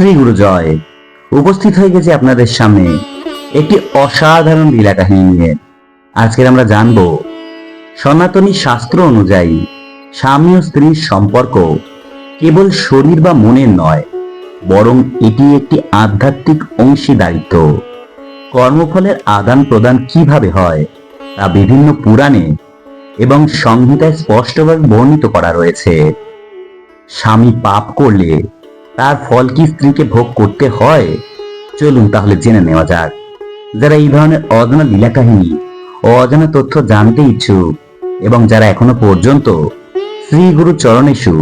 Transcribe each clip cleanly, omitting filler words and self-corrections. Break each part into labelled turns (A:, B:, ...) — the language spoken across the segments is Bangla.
A: শ্রী গুরু জয়। উপস্থিত হয়ে গেছে আপনাদের সামনে একটি অসাধারণ লীলা কাহিনী নিয়ে। আজকে আমরা জানব সনাতনী শাস্ত্র অনুযায়ী স্বামী ও স্ত্রীর সম্পর্ক কেবল শরীর বা মনের নয়, বরং এটি একটি আধ্যাত্মিক অংশীদারিত্ব। কর্মফলের আদান প্রদান কিভাবে হয় তা বিভিন্ন পুরাণে এবং সংহিতায় স্পষ্টভাবে বর্ণিত করা রয়েছে। স্বামী পাপ করলে তার ফল কি স্ত্রীকে ভোগ করতে হয়? চলুন তাহলে জেনে নেওয়া যাক। যারা এই ধরনের অজানা লীলা কাহিনী ও অজানা তথ্য জানতে ইচ্ছুক এবং যারা এখনো পর্যন্ত শ্রী গুরু চরণেষু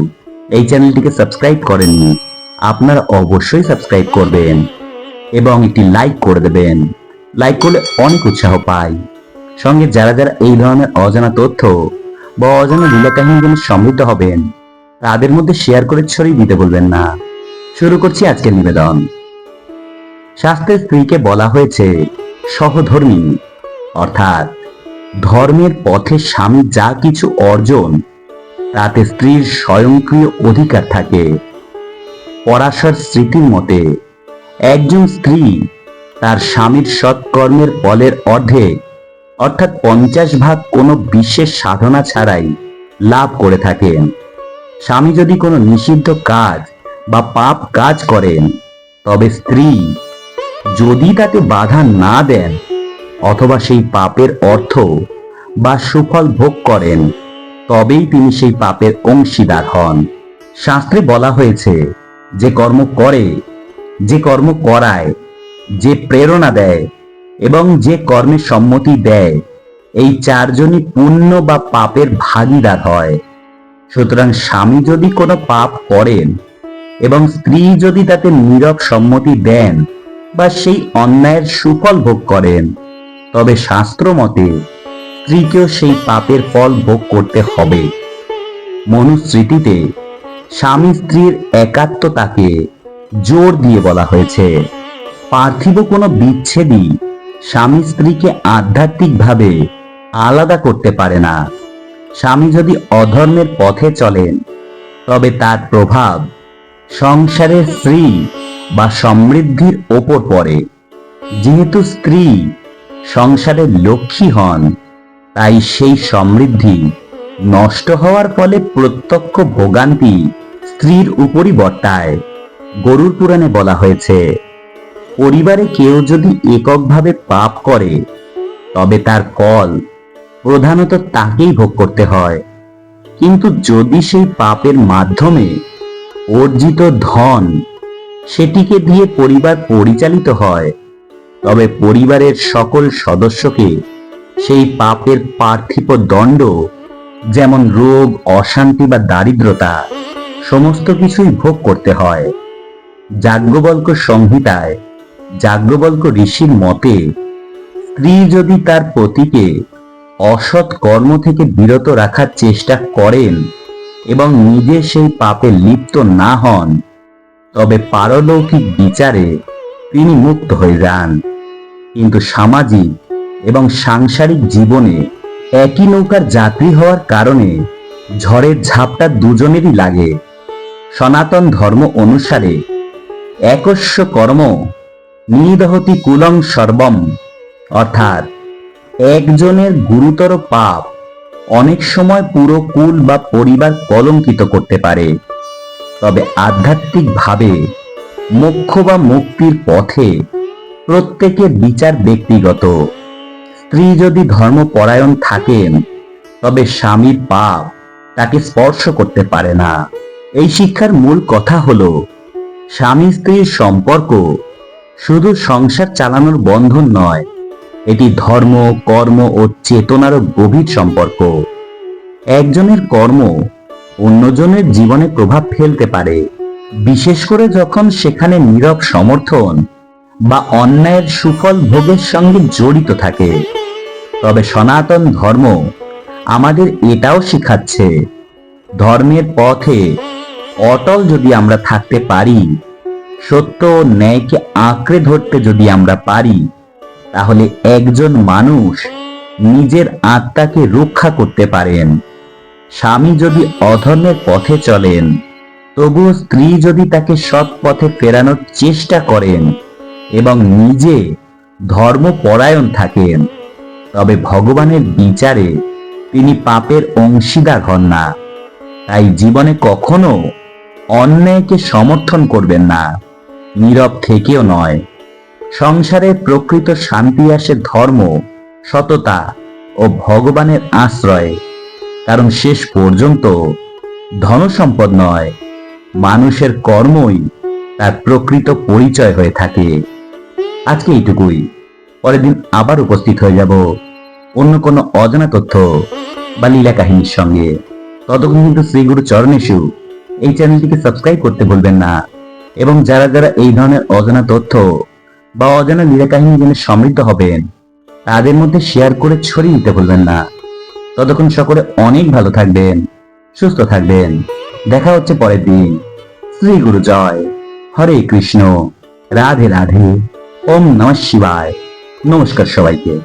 A: এই চ্যানেলটিকে সাবস্ক্রাইব করেননি, আপনারা অবশ্যই সাবস্ক্রাইব করবেন এবং একটি লাইক করে দেবেন। লাইক করলে অনেক উৎসাহ পাই। সঙ্গে যারা যারা এই ধরনের অজানা তথ্য বা অজানা লীলা কাহিনী জন্য সমৃদ্ধ হবেন, তাদের মধ্যে শেয়ার করে ছড়িয়ে দিতে বলবেন না। শুরু করছি আজকের নিবেদন। শাস্ত্রে স্ত্রীকে বলা হয়েছে সহধর্মী, অর্থাৎ ধর্মের পথে স্বামী যা কিছু অর্জন তাতে স্ত্রীর স্বয়ংক্রিয় অধিকার থাকে। পরাশর স্মৃতির মতে একজন স্ত্রী তার স্বামীর সৎকর্মের ফলের অর্ধেক অর্থাৎ 50 ভাগ কোনো বিশেষ সাধনা ছাড়াই লাভ করে থাকেন। স্বামী যদি কোনো নিষিদ্ধ কাজ বা পাপ কাজ করেন, তবে স্ত্রী যদি তাকে বাধা না দেন অথবা সেই পাপের অর্থ বা সুফল ভোগ করেন, তবেই তিনি সেই পাপের অংশীদার হন। শাস্ত্রে বলা হয়েছে যে কর্ম করে, যে কর্ম করায়, যে প্রেরণা দেয় এবং যে কর্মে সম্মতি দেয়, এই চারজনই পুণ্য বা পাপের ভাগীদার হয়। সুতরাং স্বামী যদি কোনো পাপ করেন এবং স্ত্রী যদি তাতে নীরব সম্মতি দেন বা সেই অন্যায়ের সুফল ভোগ করেন, তবে শাস্ত্র মতে স্ত্রীকেও সেই পাপের ফল ভোগ করতে হবে। মনুস্মৃতিতে স্বামী স্ত্রীর একাত্মতাকে জোর দিয়ে বলা হয়েছে। পার্থিব কোনো বিচ্ছেদই স্বামী স্ত্রীকে আধ্যাত্মিকভাবে আলাদা করতে পারে না। স্বামী যদি অধর্মের পথে চলেন, তবে তার প্রভাব সংসারের স্ত্রী বা সমৃদ্ধির ওপর পড়ে। যেহেতু স্ত্রী সংসারের লক্ষ্মী হন, তাই সেই সমৃদ্ধি নষ্ট হওয়ার ফলে প্রত্যক্ষ ভোগান্তি স্ত্রীর উপরই বর্তায়। গরুড় পুরাণে বলা হয়েছে, পরিবারে কেউ যদি এককভাবে পাপ করে, তবে তার ফল প্রধানত তাকেই ভোগ করতে হয়। কিন্তু যদি সেই পাপের মাধ্যমে অর্জিত ধন সেটিকে দিয়ে পরিবার পরিচালিত হয়, তবে পরিবারের সকল সদস্যকে সেই পাপের পার্থিব দণ্ড, যেমন রোগ, অশান্তি বা দারিদ্রতা, সমস্ত কিছুই ভোগ করতে হয়। যাজ্ঞবল্ক্য সংহিতায় যাজ্ঞবল্ক্য ঋষির মতে, স্ত্রী যদি তার পতিকে অসৎ কর্ম থেকে বিরত রাখার চেষ্টা করেন এবং নিজে সেই পাপে লিপ্ত না হন, তবে পারলৌকিক বিচারে তিনি মুক্ত হয়ে যান। কিন্তু সামাজিক এবং সাংসারিক জীবনে একই নৌকার যাত্রী হওয়ার কারণে ঝড়ের ঝাপটা দুজনেরই লাগে। সনাতন ধর্ম অনুসারে একস্য কর্ম নিদহতি কুলং সর্বম, অর্থাৎ একজনের গুরুতর পাপ অনেক সময় পুরো কুল বা পরিবার কলঙ্কিত করতে পারে। তবে আধ্যাত্মিকভাবে মোক্ষ বা মুক্তির পথে প্রত্যেকের বিচার ব্যক্তিগত। স্ত্রী যদি ধর্মপরায়ণ থাকেন, তবে স্বামীর পাপ তাকে স্পর্শ করতে পারে না। এই শিক্ষার মূল কথা হলো, স্বামী স্ত্রীর সম্পর্ক শুধু সংসার চালানোর বন্ধন নয়, এটি ধর্ম, কর্ম ও চেতনারও গভীর সম্পর্ক। একজনের কর্ম অন্যজনের জীবনে প্রভাব ফেলতে পারে, বিশেষ করে যখন সেখানে নীরব সমর্থন বা অন্যায়ের সুফল ভোগের সঙ্গে জড়িত থাকে। তবে সনাতন ধর্ম আমাদের এটাও শেখাচ্ছে, ধর্মের পথে অটল যদি আমরা থাকতে পারি, সত্য ও ন্যায়কে আঁকড়ে ধরতে যদি আমরা পারি, তাহলে একজন মানুষ নিজের আত্মাকে রক্ষা করতে পারেন। স্বামী যদি অধর্মের পথে চলেন, তবুও স্ত্রী যদি তাকে সৎ পথে ফেরানোর চেষ্টা করেন এবং নিজে ধর্মপরায়ণ থাকেন, তবে ভগবানের বিচারে তিনি পাপের অংশীদার হন না। তাই জীবনে কখনো অন্যায়কে সমর্থন করবেন না, নীরব থেকেও নয়। সংসারে প্রকৃত শান্তি আসে ধর্ম, সততা ও ভগবানের আশ্রয়ে। কারণ শেষ পর্যন্ত ধনসম্পদ নয়, মানুষের কর্মই তার প্রকৃত পরিচয় হয়ে থাকে। আজকে এইটুকুই। পরের দিন আবার উপস্থিত হয়ে যাব অন্য কোনো অজানা তথ্য বা লীলা কাহিনীর সঙ্গে। ততক্ষণ কিন্তু শ্রীগুরু চরণেশু এই চ্যানেলটিকে সাবস্ক্রাইব করতে ভুলবেন না, এবং যারা যারা এই ধরনের অজানা তথ্য বা অজানা লীলা কাহিনী জেনে সমৃদ্ধ হবেন, তাদের মধ্যে শেয়ার করে ছড়িয়ে দিতে ভুলবেন না। ততক্ষণ সকলে অনেক ভালো থাকবেন, সুস্থ থাকবেন। দেখা হচ্ছে পরের দিন। শ্রী গুরু জয়। হরে কৃষ্ণ। রাধে রাধে। ওম নমঃ শিবায়। নমস্কার সবাইকে।